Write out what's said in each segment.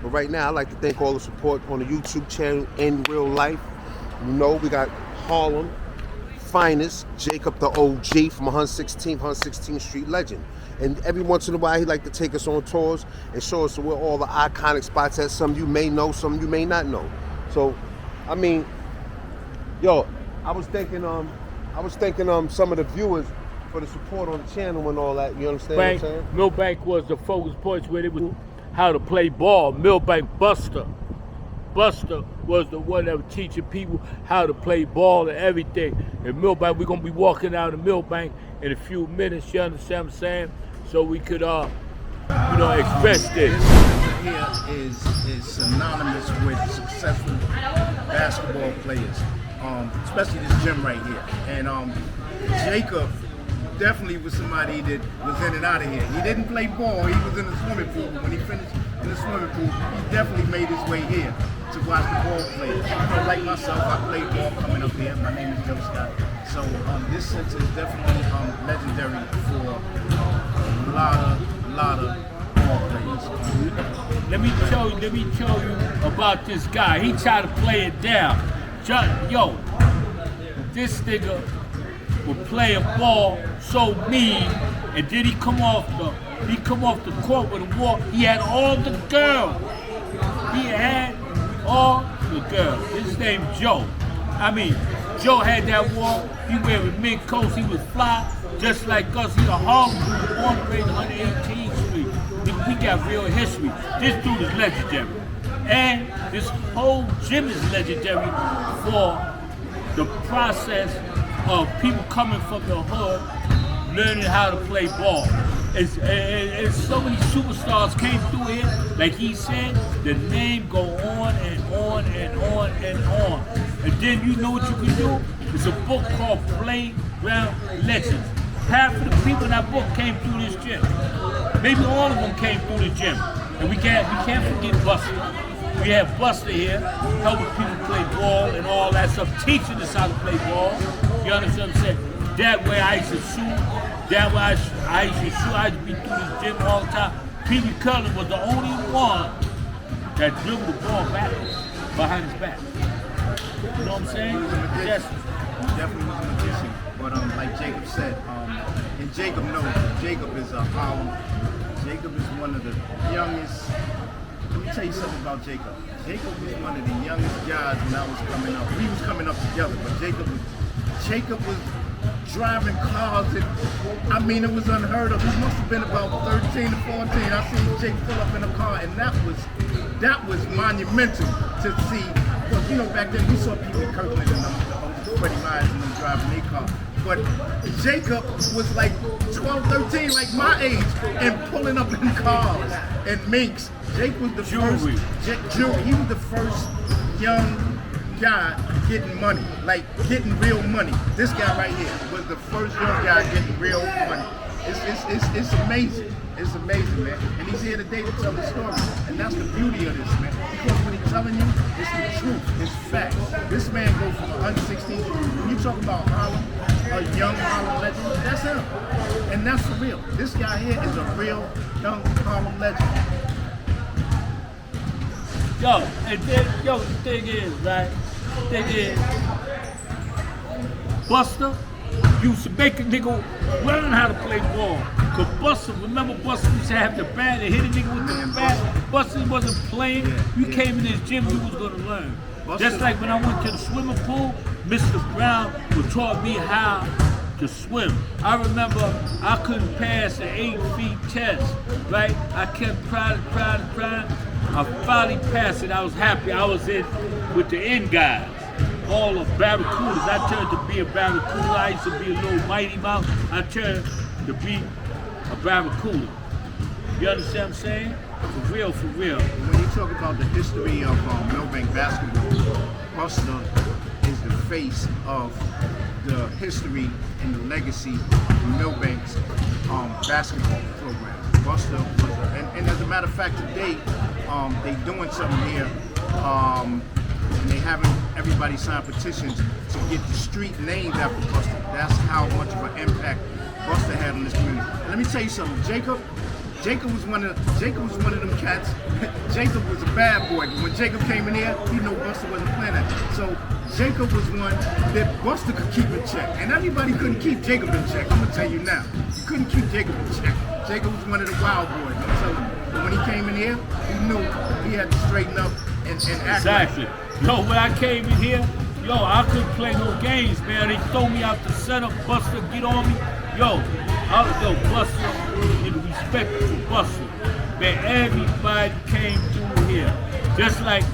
But right now, I'd like to thank all the support on the YouTube channel in real life. You know, we got Harlem finest, Jacob the OG from 116th Street legend. And every once in a while, he like to take us on tours and show us where all the iconic spots at. Some you may know, some you may not know. So, I mean, yo, I was thinking some of the viewers for the support on the channel and all that. You understand what I'm saying? Milbank was the focus point where they would how to play ball. Milbank Buster was the one that was teaching people how to play ball and everything. And Milbank, we're gonna be walking out of Milbank in a few minutes. You understand what I'm saying? So we could, express this. Here is synonymous with successful basketball players, especially this gym right here. And Jacob definitely was somebody that was in and out of here. He didn't play ball, he was in the swimming pool. When he finished in the swimming pool, he definitely made his way here to watch the ball players. Like myself, I played ball coming up here. My name is Joe Scott. So this center is definitely legendary for a lot of ball players. Let me tell you about this guy. He tried to play it down. Yo, this nigga would play a ball so mean, and then he come off the court with a walk. He had all the girls. His name Joe. I mean, Joe had that walk. He wearing mink coats. He was fly, just like us. He's a Harlem born and raised 118th Street. We got real history. This dude is legendary, and this whole gym is legendary for the process of people coming from the hood, learning how to play ball. And so many superstars came through here. Like he said, the name go on and on and on and on. And then you know what you can do? It's a book called Playground Legends. Half of the people in that book came through this gym. Maybe all of them came through the gym. And we can't forget Buster. We have Buster here, helping people play ball and all that stuff, teaching us how to play ball. You understand what I'm saying? That way I used to shoot. That way I used to shoot. I used to be through this gym all the time. Wee Kirkland was the only one that dribbled the ball backwards behind his back. You know what I'm saying? Yes. Definitely was a magician. But like Jacob said, and Jacob knows, Jacob is a Harlem. Jacob is one of the youngest. Let me tell you something about Jacob. Jacob was one of the youngest guys when I was coming up. We was coming up together, but Jacob was driving cars, and I mean, it was unheard of. He must have been about 13 to 14. I seen Jake pull up in a car, and that was monumental to see. Because you know, back then we saw people in Kirkland and Freddie Myers and them driving their car. But Jacob was like 12, 13, like my age, and pulling up in cars and minks. Jake was the first. He was the first young guy getting money, like getting real money. This guy right here was the first young guy getting real money. It's amazing. It's amazing, man. And he's here today to tell the story. And that's the beauty of this, man. Because when he's telling you, it's the truth, it's facts. This man goes from 116. When you talk about Harlem, a young Harlem legend, that's him. And that's for real. This guy here is a real young Harlem legend. The thing is, right? Buster used to make a nigga learn how to play ball. Cause Buster, remember Buster used to have the bat and hit a nigga with the bat. Buster wasn't playing. You came in this gym, you was gonna learn. Just like when I went to the swimming pool, Mr. Brown taught me how to swim. I remember I couldn't pass an 8 feet test, right? I kept trying. I finally passed it. I was happy. I was in with the end guys, all the barracudas. I turned to be a barracuda. I used to be a little mighty mouse. I turned to be a barracuda. You understand what I'm saying? For real, for real. When you talk about the history of Milbank basketball, Buster is the face of the history and the legacy of Milbank's basketball program. Buster was, and as a matter of fact, today they doing something here, and they having everybody sign petitions to get the street named after Buster. That's how much of an impact Buster had on this community. And let me tell you something, Jacob Jacob was one of them cats. Jacob was a bad boy, but when Jacob came in here, he knew Buster wasn't playing that. So Jacob was one that Buster could keep in check, and everybody couldn't keep Jacob in check. I'm gonna tell you now, you couldn't keep Jacob in check. Jacob was one of the wild boys. I'm telling you. But when he came in here, he knew he had to straighten up and act. Exactly. Yo, when I came in here, yo, I couldn't play no games, man. They throw me out the center, Buster get on me. Yo, Buster, nigga, respect for Buster. Man, everybody came through here. Just like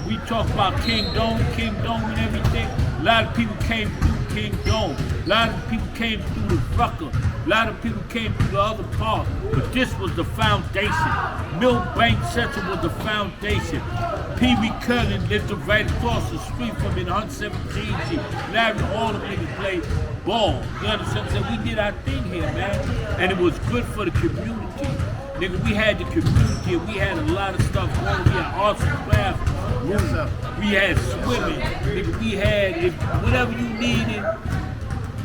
we talk about King Dome and everything. A lot of people came through King Dome. A lot of people came through the Rucker. A lot of people came through the other park. But this was the foundation. Milbank Center was the foundation. Wee Kirkland lived right across the street from me in 117G. Larry, all the niggas played ball. You understand what I'm saying? We did our thing here, man. And it was good for the community. Nigga, we had the community. We had a lot of stuff going. We had arts and crafts. We had swimming. Nigga, we had whatever you needed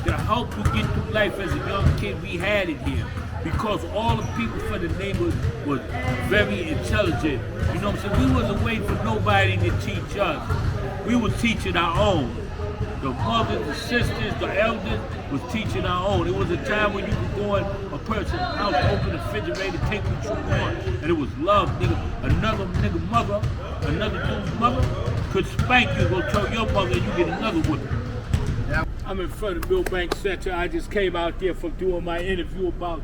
to help you get through life as a young kid, we had it here. Because all the people from the neighborhood was very intelligent. You know what I'm saying? We wasn't waiting for nobody to teach us. We were teaching our own. The mothers, the sisters, the elders was teaching our own. It was a time when you could go in a person's house, open the refrigerator, take what you want. And it was love, nigga. Another dude's mother could spank you, go tell your mother and you get another whipping. I'm in front of Milbank Center. I just came out there from doing my interview about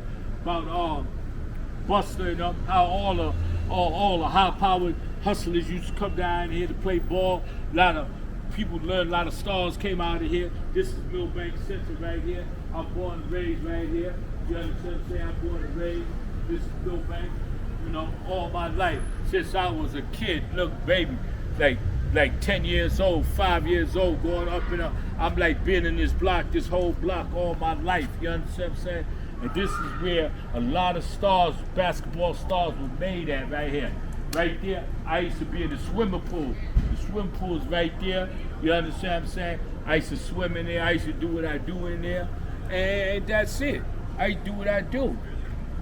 Buster and how all the high-powered hustlers used to come down here to play ball. A lot of people learned, a lot of stars came out of here. This is Milbank Center right here. I'm born and raised right here. You understand what I'm saying? I'm born and raised. This is Milbank. You know, all my life since I was a kid. Look, baby, like 10 years old, 5 years old, going up and up. I'm like being in this block, this whole block all my life. You understand what I'm saying? And this is where a lot of stars, basketball stars were made at right here. Right there, I used to be in the swimming pool. The swimming pool is right there. You understand what I'm saying? I used to swim in there. I used to do what I do in there. And that's it. I do what I do.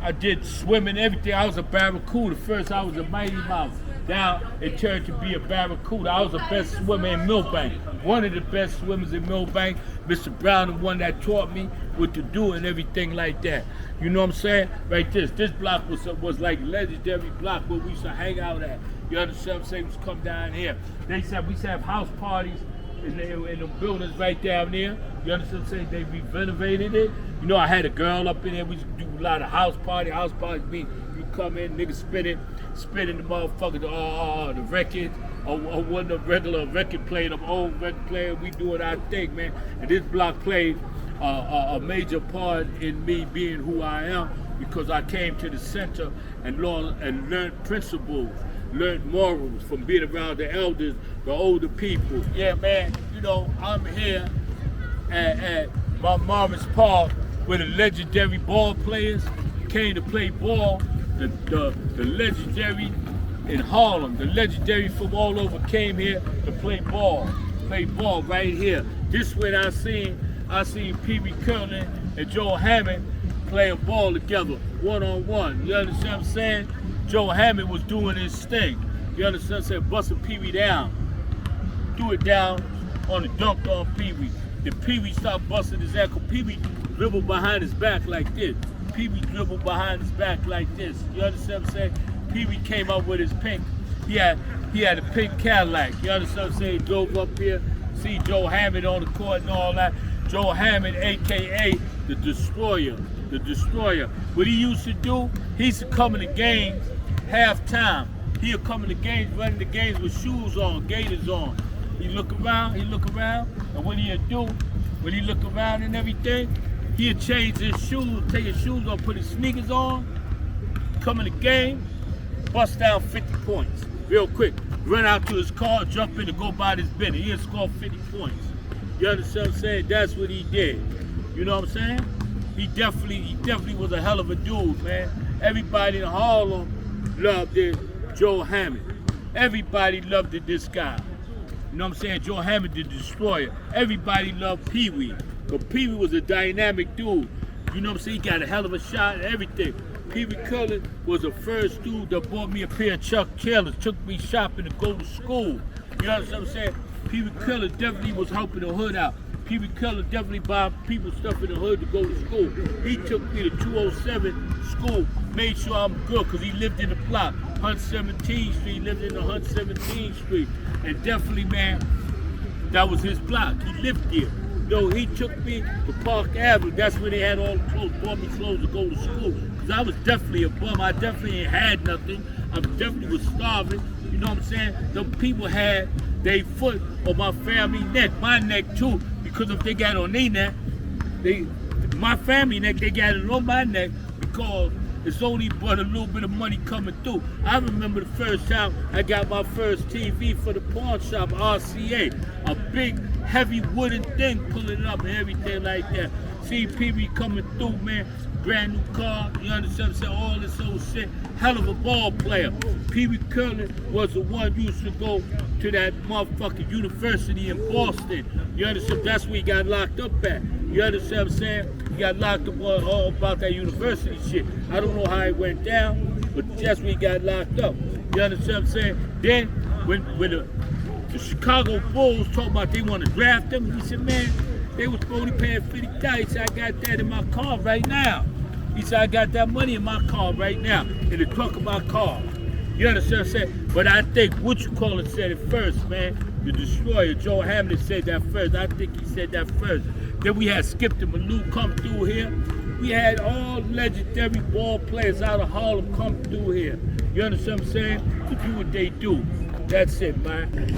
I did swimming, everything. I was a barracuda. First, I was a Mighty Mouse. Now, it turned to be a barracuda. I was the best swimmer in Milbank. One of the best swimmers in Milbank. Mr. Brown, the one that taught me what to do and everything like that. You know what I'm saying? Right this block was like legendary block where we used to hang out at. You understand what I'm saying? We used to come down here. They said we used to have house parties in the buildings right down there. You understand what I'm saying? They renovated it. You know, I had a girl up in there. We used to do a lot of house parties. House parties mean you come in, niggas spinning the motherfucker, the records, or wasn't a regular record player, them old record player. We doing our thing, man. And this block played a major part in me being who I am because I came to the center and learned principles, learned morals from being around the elders, the older people. Yeah, man, you know, I'm here at Marvin's Park where the legendary ball players came to play ball. The legendary in Harlem, the legendary from all over came here to play ball right here. This when I seen Wee Kirkland and Joe Hammond playing ball together, one-on-one. You understand what I'm saying? Joe Hammond was doing his thing. You understand what I'm saying? Busting Pee Wee down. Threw it down on the dunk on Pee Wee. Then Pee Wee stopped busting his ankle. Pee Wee dribbled behind his back like this. Pee Wee dribbled behind his back like this. You understand what I'm saying? Pee Wee came up with his pink. He had a pink Cadillac. You understand what I'm saying? He drove up here, see Joe Hammond on the court and all that. Joe Hammond, AKA the Destroyer. The Destroyer. What he used to do, he used to come in the games halftime. He'd come in the games, running the games with shoes on, gaiters on. He look around, and what he'd do, when he look around and everything, he'd change his shoes, take his shoes off, put his sneakers on, come in the game, bust down 50 points, real quick. Run out to his car, jump in and go buy this business. He'd score 50 points. You understand what I'm saying? That's what he did. You know what I'm saying? He definitely was a hell of a dude, man. Everybody in Harlem loved it, Joe Hammond. Everybody loved it, this guy. You know what I'm saying? Joe Hammond, the Destroyer. Everybody loved Pee Wee. But Pee Wee was a dynamic dude. You know what I'm saying? He got a hell of a shot and everything. Pee Wee Kirkland was the first dude that bought me a pair of Chuck Taylors, took me shopping to go to school. You know what I'm saying? Pee Wee Kirkland definitely was helping the hood out. Pee Wee Kirkland definitely buying people stuff in the hood to go to school. He took me to 207 school, made sure I'm good, because he lived in the block. 117th Street, lived in the 117th Street. And definitely, man, that was his block. He lived there. Yo, he took me to Park Avenue. That's where they had all the clothes, bought me clothes to go to school. Because I was definitely a bum. I definitely ain't had nothing. I definitely was starving. You know what I'm saying? The people had their foot on my family neck, my neck too. Because if they got it on their neck, my family neck, they got it on my neck because it's only but a little bit of money coming through. I remember the first time I got my first TV for the pawn shop, RCA. A big, heavy wooden thing pulling up and everything like that. See Pee Wee coming through, man. Brand new car, you understand what I'm saying? All this old shit. Hell of a ball player. Pee Wee Kirkland was the one who used to go to that motherfucking university in Boston. You understand? That's where he got locked up at. You understand what I'm saying? He got locked up all about that university shit. I don't know how it went down, but that's where he got locked up. You understand what I'm saying? Then, when the Chicago Bulls talked about they want to draft him, he said, man, they was only paying $50. He said, I got that in my car right now. He said, I got that money in my car right now, in the trunk of my car. You understand what I'm saying? But I think what you call it said it first, man. The Destroyer, Joe Hammond said that first. I think he said that first. Then we had Skip the Malou come through here. We had all legendary ball players out of Harlem come through here. You understand what I'm saying? To do what they do. That's it, man.